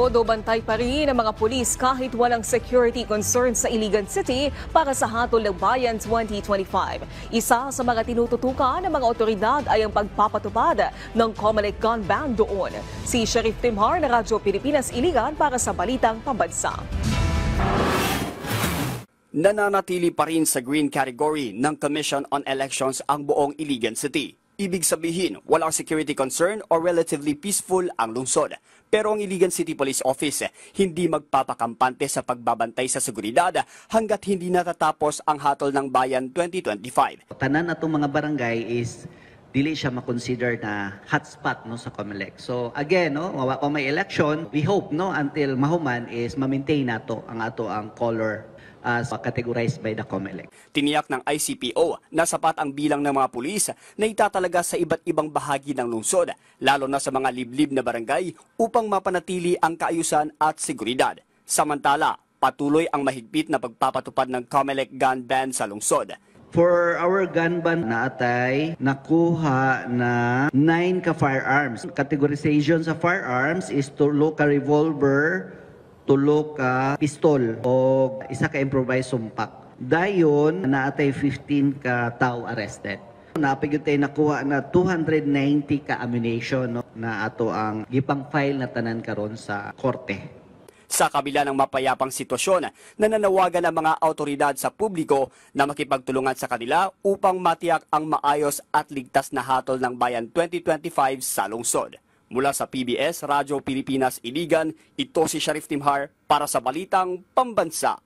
Todo bantay pa rin ang mga pulis kahit walang security concerns sa Iligan City para sa Hatol ng Bayan 2025. Isa sa mga tinututukan ng mga otoridad ay ang pagpapatupad ng Comelec gun ban doon. Si Sheriff Timhar ng Radyo Pilipinas Iligan para sa Balitang Pambansa. Nananatili pa rin sa green category ng Commission on Elections ang buong Iligan City. Ibig sabihin, walang security concern o relatively peaceful ang lungsod. Pero ang Iligan City Police Office hindi magpapakampante sa pagbabantay sa seguridad hanggat hindi natatapos ang Hatol ng Bayan 2025. Tanan atong mga barangay is dili siya ma-consider na hotspot no sa Comelec. So again, no, kung may election, we hope no until mahuman is ma-maintain nato ang color as categorized by the Comelec. Tiniyak ng ICPO na sapat ang bilang ng mga pulis na itatalaga sa iba't ibang bahagi ng lungsod, lalo na sa mga liblib na barangay upang mapanatili ang kaayusan at seguridad. Samantala, patuloy ang mahigpit na pagpapatupad ng Comelec gun ban sa lungsod. For our gun ban naatay, nakuha na 9 ka firearms. Categorization sa firearms is tulo ka revolver, tulo ka pistol o isa ka improvised sumpak. Dayon, naatay 15 ka tao arrested. Napigod tayo nakuha na 290 ka ammunition no, na ato ang gipang file na tanan karon sa korte. Sa kabila ng mapayapang sitwasyon, nananawagan ang mga autoridad sa publiko na makipagtulungan sa kanila upang matiyak ang maayos at ligtas na hatol ng Bayan 2025 sa lungsod. Mula sa PBS, Radyo Pilipinas Iligan, ito si Sheriff Timhar para sa Balitang Pambansa.